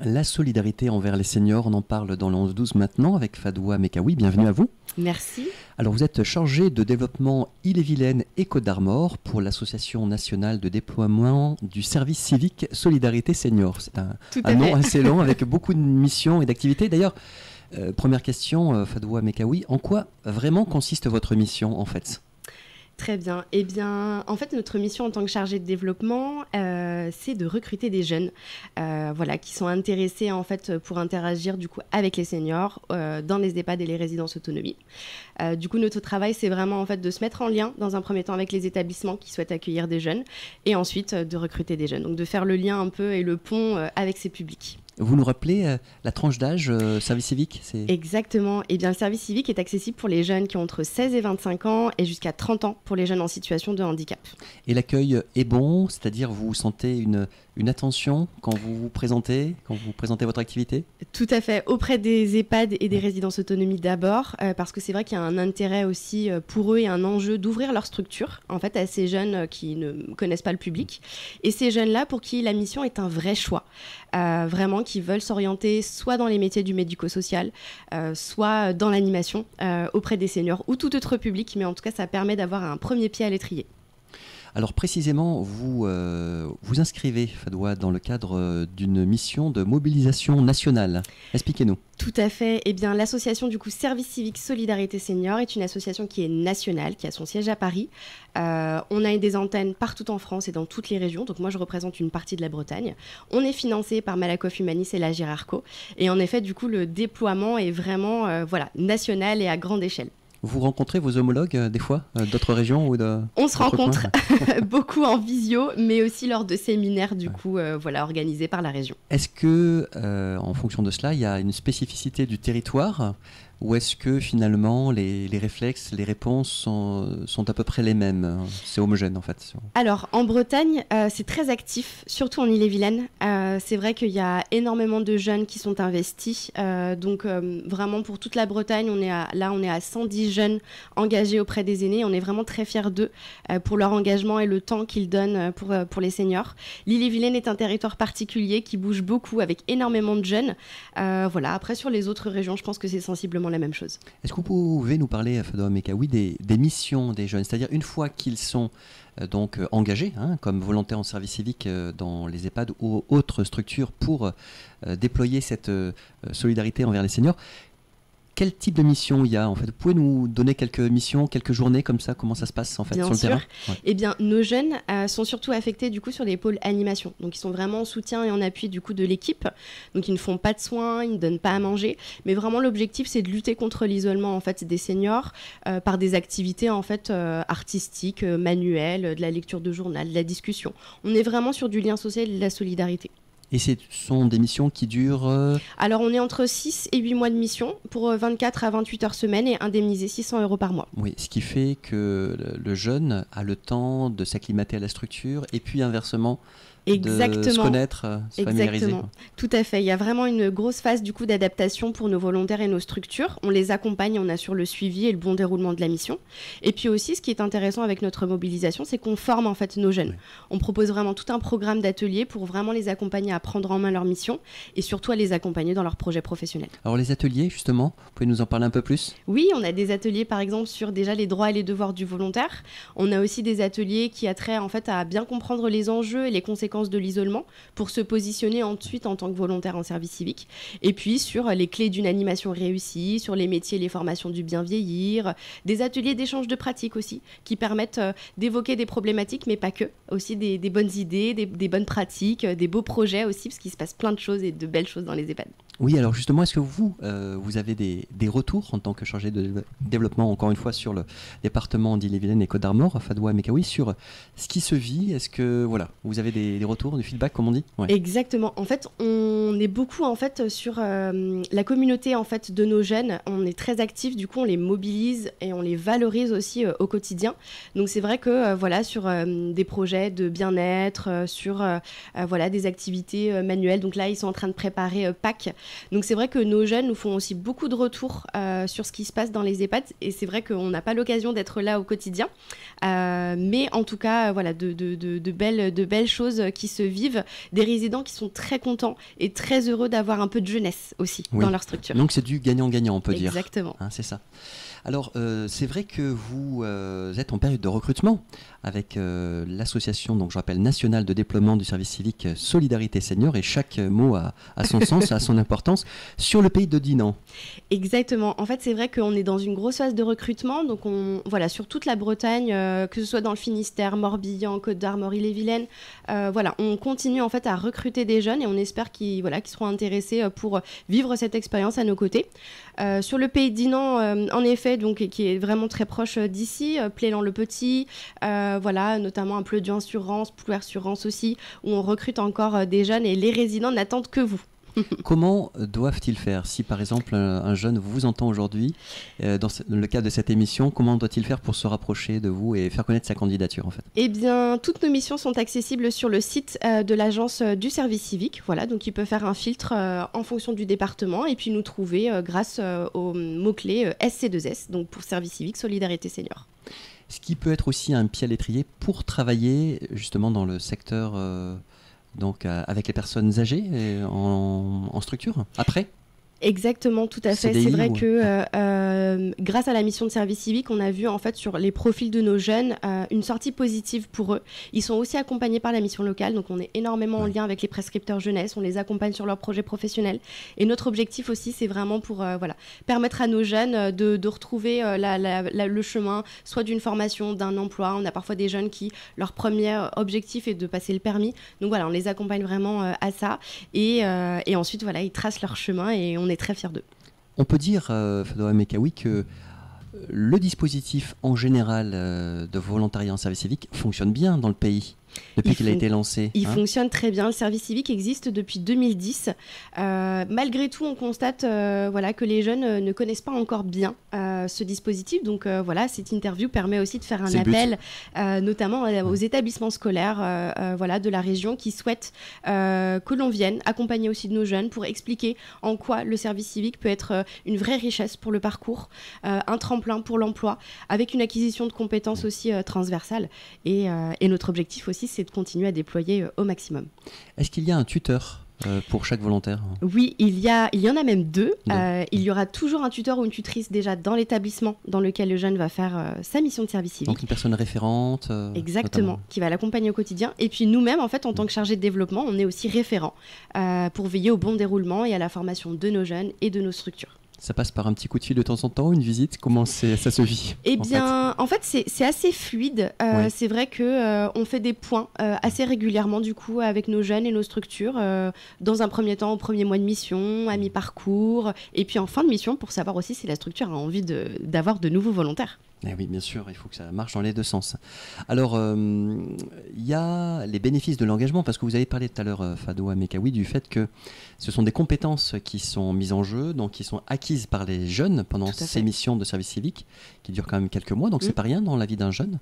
La solidarité envers les seniors, on en parle dans le 11-12 maintenant avec Fadoua Mekaoui. Bienvenue à vous. Merci. Alors vous êtes chargée de développement Ille-et-Vilaine et Côte d'Armor pour l'Association nationale de déploiement du service civique Solidarité Senior. C'est un nom assez long avec beaucoup de missions et d'activités. D'ailleurs, première question, Fadoua Mekaoui, en quoi vraiment consiste votre mission en fait ? Très bien. Eh bien, en fait, notre mission en tant que chargée de développement, c'est de recruter des jeunes qui sont intéressés en fait, pour interagir du coup, avec les seniors dans les EHPAD et les résidences autonomie. Du coup, notre travail, c'est vraiment en fait, de se mettre en lien dans un premier temps avec les établissements qui souhaitent accueillir des jeunes et ensuite de recruter des jeunes. Donc, de faire le lien un peu et le pont avec ces publics. Vous nous rappelez la tranche d'âge service civique Exactement. Eh bien, le service civique est accessible pour les jeunes qui ont entre 16 et 25 ans et jusqu'à 30 ans pour les jeunes en situation de handicap. Et l'accueil est bon, c'est-à-dire vous sentez une attention quand vous présentez votre activité ? Tout à fait, auprès des EHPAD et des résidences autonomie d'abord, parce que c'est vrai qu'il y a un intérêt aussi pour eux et un enjeu d'ouvrir leur structure en fait, à ces jeunes qui ne connaissent pas le public. Et ces jeunes-là, pour qui la mission est un vrai choix, vraiment qui veulent s'orienter soit dans les métiers du médico-social, soit dans l'animation auprès des seniors ou tout autre public, mais en tout cas ça permet d'avoir un premier pied à l'étrier. Alors précisément, vous vous inscrivez, Fadoua, dans le cadre d'une mission de mobilisation nationale. Expliquez-nous. Tout à fait. Eh bien, l'association du coup Service Civique Solidarité Senior est une association qui est nationale, qui a son siège à Paris. On a des antennes partout en France et dans toutes les régions. Donc moi, je représente une partie de la Bretagne. On est financé par Malakoff Humanis et la Girarco. Et en effet, du coup, le déploiement est vraiment national et à grande échelle. Vous rencontrez vos homologues des fois, d'autres régions ou de... On se rencontre beaucoup en visio, mais aussi lors de séminaires organisés par la région. Est-ce que, en fonction de cela, il y a une spécificité du territoire ou est-ce que finalement les réflexes, les réponses sont à peu près les mêmes ? C'est homogène en fait. Alors en Bretagne, c'est très actif, surtout en Ille-et-Vilaine. C'est vrai qu'il y a énormément de jeunes qui sont investis. Donc vraiment pour toute la Bretagne, on est à 110 jeunes engagés auprès des aînés. On est vraiment très fiers d'eux pour leur engagement et le temps qu'ils donnent pour les seniors. L'Ille-et-Vilaine est un territoire particulier qui bouge beaucoup avec énormément de jeunes. Après sur les autres régions, je pense que c'est sensiblement la même chose. Est-ce que vous pouvez nous parler, Fadoua Mekaoui, des missions des jeunes ? C'est-à-dire une fois qu'ils sont engagés comme volontaires en service civique dans les EHPAD ou autres structures pour déployer cette solidarité envers les seniors, quel type de mission il y a en fait ? Vous pouvez nous donner quelques missions, quelques journées comme ça ? Comment ça se passe en fait sur le terrain ? Eh bien, nos jeunes sont surtout affectés du coup sur les pôles animation. Donc, ils sont vraiment en soutien et en appui du coup de l'équipe. Donc, ils ne font pas de soins, ils ne donnent pas à manger. Mais vraiment, l'objectif, c'est de lutter contre l'isolement en fait des seniors par des activités en fait artistiques, manuelles, de la lecture de journal, de la discussion. On est vraiment sur du lien social et de la solidarité. Et ce sont des missions qui durent... Alors, on est entre 6 et 8 mois de mission pour 24 à 28 heures semaine et indemnisé 600 € par mois. Oui, ce qui fait que le jeune a le temps de s'acclimater à la structure et puis inversement... Exactement. De se connaître, se familiariser. Exactement. Tout à fait. Il y a vraiment une grosse phase du coup d'adaptation pour nos volontaires et nos structures. On les accompagne, on assure le suivi et le bon déroulement de la mission. Et puis aussi, ce qui est intéressant avec notre mobilisation, c'est qu'on forme en fait nos jeunes. Oui. On propose vraiment tout un programme d'ateliers pour vraiment les accompagner à prendre en main leur mission et surtout à les accompagner dans leurs projets professionnels. Alors les ateliers, justement, vous pouvez nous en parler un peu plus ? Oui, on a des ateliers par exemple sur déjà les droits et les devoirs du volontaire. On a aussi des ateliers qui a trait en fait à bien comprendre les enjeux et les conséquences de l'isolement pour se positionner ensuite en tant que volontaire en service civique. Et puis sur les clés d'une animation réussie, sur les métiers et les formations du bien vieillir, des ateliers d'échange de pratiques aussi qui permettent d'évoquer des problématiques mais pas que, aussi des bonnes idées, des bonnes pratiques, des beaux projets aussi parce qu'il se passe plein de choses et de belles choses dans les EHPAD. Oui, alors justement, est-ce que vous avez des retours en tant que chargé de développement, encore une fois, sur le département d'Ille-et-Vilaine et Côte d'Armor, Fadoua Mekaoui, sur ce qui se vit ? Est-ce que vous avez des retours, du feedback, comme on dit ? Ouais. Exactement. En fait, on est beaucoup en fait sur la communauté en fait de nos jeunes. On est très actifs, du coup, on les mobilise et on les valorise aussi au quotidien. Donc c'est vrai que sur des projets de bien-être, sur des activités manuelles. Donc là, ils sont en train de préparer Pâques. Donc c'est vrai que nos jeunes nous font aussi beaucoup de retours sur ce qui se passe dans les EHPAD et c'est vrai qu'on n'a pas l'occasion d'être là au quotidien, mais en tout cas de belles choses qui se vivent, des résidents qui sont très contents et très heureux d'avoir un peu de jeunesse aussi dans leur structure. Donc c'est du gagnant-gagnant, on peut dire. Exactement. Hein, c'est ça. Alors, c'est vrai que vous êtes en période de recrutement avec l'association, donc je rappelle, nationale de déploiement du service civique Solidarité Senior, et chaque mot a son sens, a son importance, sur le pays de Dinan. Exactement. En fait, c'est vrai qu'on est dans une grosse phase de recrutement, donc sur toute la Bretagne, que ce soit dans le Finistère, Morbihan, Côte d'Armor, Ille-et-Vilaine, on continue en fait à recruter des jeunes et on espère qu'ils seront intéressés pour vivre cette expérience à nos côtés. Sur le pays de Dinan, en effet, donc, qui est vraiment très proche d'ici, Plélan-le-Petit, notamment un Pleudian-sur-Rance, Plouer-sur-Rance aussi, où on recrute encore des jeunes et les résidents n'attendent que vous. Comment doivent-ils faire si par exemple un jeune vous entend aujourd'hui, dans le cadre de cette émission, comment doit-il faire pour se rapprocher de vous et faire connaître sa candidature en fait? Eh bien, toutes nos missions sont accessibles sur le site de l'agence du service civique. Voilà, donc il peut faire un filtre en fonction du département et puis nous trouver grâce au mot-clé SC2S, donc pour service civique Solidarité Senior. Ce qui peut être aussi un pied à l'étrier pour travailler justement dans le secteur... Donc avec les personnes âgées en structure, après? Exactement, tout à fait. CDI, c'est vrai que grâce à la mission de service civique, on a vu en fait sur les profils de nos jeunes une sortie positive pour eux. Ils sont aussi accompagnés par la mission locale, donc on est énormément en lien avec les prescripteurs jeunesse, on les accompagne sur leurs projets professionnels. Et notre objectif aussi, c'est vraiment pour permettre à nos jeunes de retrouver le chemin, soit d'une formation, d'un emploi. On a parfois des jeunes qui, leur premier objectif est de passer le permis. Donc voilà, on les accompagne vraiment à ça. Et ensuite, ils tracent leur chemin et on est très fiers d'eux. On peut dire, Fadoua Mekawi, que le dispositif en général de volontariat en service civique fonctionne bien dans le pays depuis qu'il a été lancé. Il fonctionne très bien. Le service civique existe depuis 2010. Malgré tout, on constate que les jeunes ne connaissent pas encore bien ce dispositif. Donc cette interview permet aussi de faire un appel, notamment aux établissements scolaires de la région qui souhaitent que l'on vienne accompagner aussi de nos jeunes pour expliquer en quoi le service civique peut être une vraie richesse pour le parcours, un tremplin pour l'emploi, avec une acquisition de compétences aussi transversales. Et notre objectif aussi, c'est de continuer à déployer au maximum. Est-ce qu'il y a un tuteur pour chaque volontaire? Oui, il y en a même deux. Il y aura toujours un tuteur ou une tutrice déjà dans l'établissement dans lequel le jeune va faire sa mission de service civique. Donc une personne référente Exactement, notamment. Qui va l'accompagner au quotidien. Et puis nous-mêmes, en fait, en tant que chargé de développement, on est aussi référent pour veiller au bon déroulement et à la formation de nos jeunes et de nos structures. Ça passe par un petit coup de fil de temps en temps, une visite? Comment ça se vit? Eh bien, en fait c'est assez fluide. C'est vrai qu'on fait des points assez régulièrement du coup avec nos jeunes et nos structures. Dans un premier temps, au premier mois de mission, à mi-parcours, et puis en fin de mission pour savoir aussi si la structure a envie d'avoir de nouveaux volontaires. Eh oui, bien sûr, il faut que ça marche dans les deux sens. Alors, il y a les bénéfices de l'engagement, parce que vous avez parlé tout à l'heure, Fadoua Mekawi, du fait que ce sont des compétences qui sont mises en jeu, donc qui sont acquises par les jeunes pendant ces missions de service civique, qui durent quand même quelques mois, donc c'est pas rien dans la vie d'un jeune.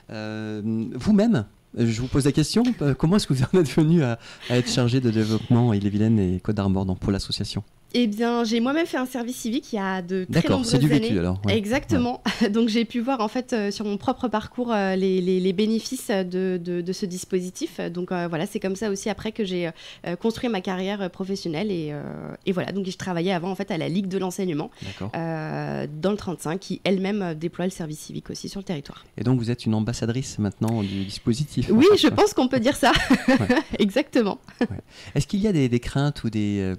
Vous-même, je vous pose la question, comment est-ce que vous en êtes venu à être chargé de développement Ille-et-Vilaine et Côte d'Armor pour l'association? Eh bien, j'ai moi-même fait un service civique il y a de très nombreuses années. D'accord, c'est du vécu alors. Ouais. Exactement. Ouais. Donc j'ai pu voir en fait sur mon propre parcours les bénéfices de ce dispositif. Donc c'est comme ça aussi après que j'ai construit ma carrière professionnelle et voilà. Donc je travaillais avant en fait à la Ligue de l'enseignement dans le 35 qui elle-même déploie le service civique aussi sur le territoire. Et donc vous êtes une ambassadrice maintenant du dispositif? Oui, je pense qu'on peut dire ça. Exactement. Ouais. Est-ce qu'il y a des craintes ou des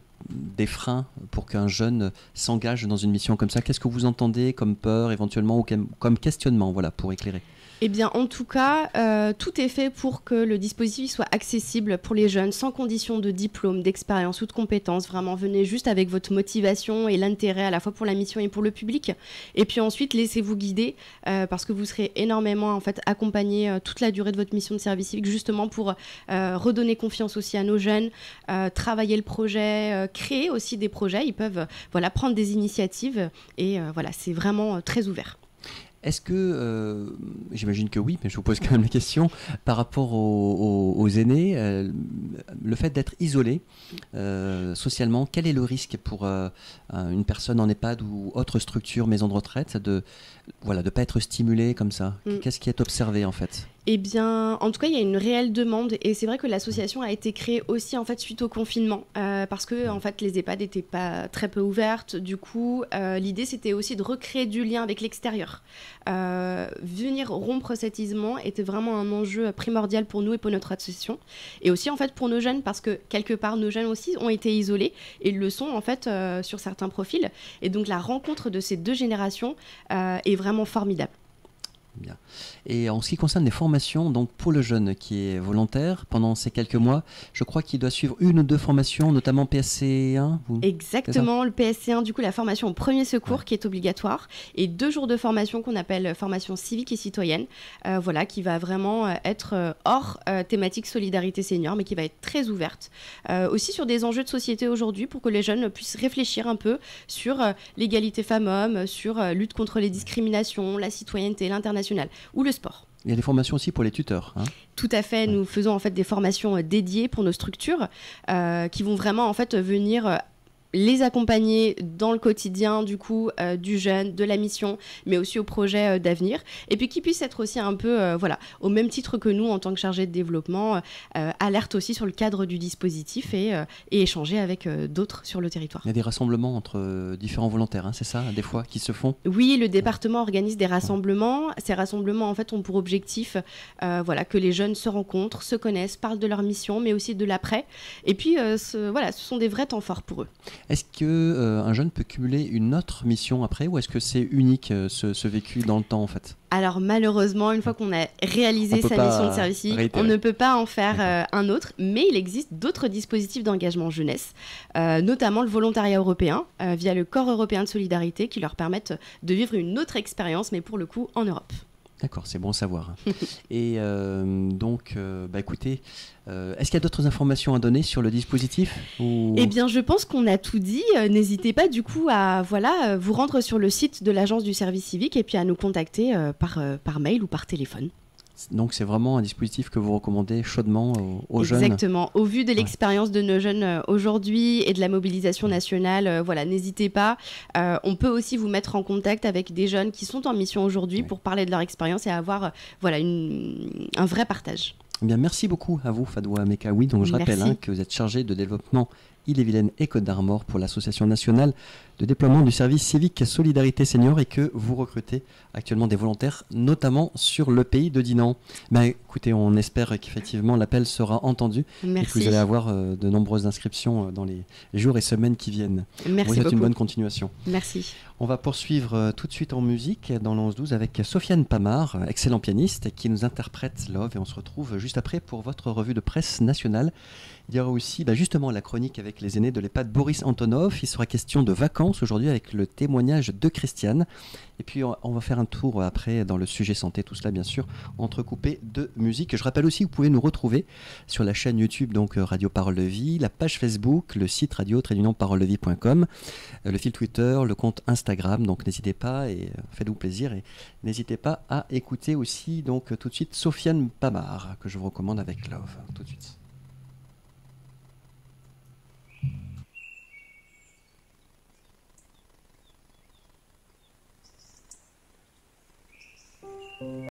freins pour qu'un jeune s'engage dans une mission comme ça? Qu'est-ce que vous entendez comme peur éventuellement ou comme questionnement, pour éclairer? Eh bien, en tout cas, tout est fait pour que le dispositif soit accessible pour les jeunes, sans condition de diplôme, d'expérience ou de compétences. Vraiment, venez juste avec votre motivation et l'intérêt à la fois pour la mission et pour le public. Et puis ensuite, laissez-vous guider parce que vous serez énormément en fait accompagné toute la durée de votre mission de service civique, justement pour redonner confiance aussi à nos jeunes, travailler le projet, créer aussi des projets. Ils peuvent prendre des initiatives et c'est vraiment très ouvert. Est-ce que, j'imagine que oui, mais je vous pose quand même la question, par rapport aux aînés, le fait d'être isolé socialement, quel est le risque pour une personne en EHPAD ou autre structure, maison de retraite, de ne pas être stimulé comme ça? Qu'est-ce qui est observé en fait? Eh bien, en tout cas, il y a une réelle demande et c'est vrai que l'association a été créée aussi en fait suite au confinement parce que en fait les EHPAD n'étaient pas très peu ouvertes. Du coup, l'idée c'était aussi de recréer du lien avec l'extérieur. Venir rompre cet isolement était vraiment un enjeu primordial pour nous et pour notre association et aussi en fait pour nos jeunes parce que quelque part nos jeunes aussi ont été isolés et le sont en fait sur certains profils et donc la rencontre de ces deux générations est vraiment formidable. Bien. Et en ce qui concerne les formations, donc pour le jeune qui est volontaire, pendant ces quelques mois, je crois qu'il doit suivre 1 ou 2 formations, notamment PSC1 Exactement, le PSC1, du coup la formation au premier secours qui est obligatoire, et 2 jours de formation qu'on appelle formation civique et citoyenne, voilà, qui va vraiment être hors thématique solidarité senior, mais qui va être très ouverte. Aussi sur des enjeux de société aujourd'hui, pour que les jeunes puissent réfléchir un peu sur l'égalité femmes-hommes, sur lutte contre les discriminations, la citoyenneté, l'international ou le sport. Il y a des formations aussi pour les tuteurs. Tout à fait, nous faisons en fait des formations dédiées pour nos structures qui vont vraiment en fait venir les accompagner dans le quotidien du coup du jeune, de la mission, mais aussi au projet d'avenir, et puis qui puissent être aussi un peu, voilà, au même titre que nous en tant que chargés de développement, alerte aussi sur le cadre du dispositif et échanger avec d'autres sur le territoire. Il y a des rassemblements entre différents volontaires, c'est ça, des fois, qui se font? Oui, le département organise des rassemblements. Ces rassemblements, en fait, ont pour objectif voilà, que les jeunes se rencontrent, se connaissent, parlent de leur mission, mais aussi de l'après. Et puis, voilà, ce sont des vrais temps forts pour eux. Est-ce qu'un jeune peut cumuler une autre mission après, ou est-ce que c'est unique ce vécu dans le temps en fait? Alors malheureusement, une fois qu'on a réalisé sa mission de service civique, on ne peut pas en faire un autre, mais il existe d'autres dispositifs d'engagement jeunesse, notamment le volontariat européen, via le Corps européen de solidarité, qui leur permettent de vivre une autre expérience, mais pour le coup en Europe. D'accord, c'est bon à savoir. Et donc, écoutez, est-ce qu'il y a d'autres informations à donner sur le dispositif ou... Eh bien, je pense qu'on a tout dit. N'hésitez pas du coup à vous rendre sur le site de l'Agence du service civique et puis à nous contacter par mail ou par téléphone. Donc c'est vraiment un dispositif que vous recommandez chaudement aux jeunes. Exactement. Au vu de l'expérience de nos jeunes aujourd'hui et de la mobilisation nationale, voilà, n'hésitez pas. On peut aussi vous mettre en contact avec des jeunes qui sont en mission aujourd'hui pour parler de leur expérience et avoir voilà, un vrai partage. Eh bien, merci beaucoup à vous, Fadoua Mekaoui. Donc je rappelle que vous êtes chargé de développement Ille-et-Vilaine et Côte d'Armor pour l'Association nationale de déploiement du service civique Solidarité Senior et que vous recrutez actuellement des volontaires, notamment sur le pays de Dinan. Écoutez, on espère qu'effectivement l'appel sera entendu et que vous allez avoir de nombreuses inscriptions dans les jours et semaines qui viennent. Merci vous beaucoup. Une bonne continuation. Merci. On va poursuivre tout de suite en musique dans le 11-12 avec Sofiane Pamar, excellent pianiste, qui nous interprète Love, et on se retrouve juste après pour votre revue de presse nationale. Il y aura aussi justement la chronique avec les aînés de l'EHPAD Boris Antonov. Il sera question de vacances aujourd'hui avec le témoignage de Christiane. Et puis on va faire un tour après dans le sujet santé, tout cela bien sûr entrecoupé de musique. Je rappelle aussi que vous pouvez nous retrouver sur la chaîne YouTube donc Radio Parole de Vie, la page Facebook, le site radio-paroledevie.com, le fil Twitter, le compte Instagram. Donc n'hésitez pas et faites-vous plaisir et n'hésitez pas à écouter aussi donc tout de suite Sofiane Pamar que je vous recommande avec Love. Tout de suite.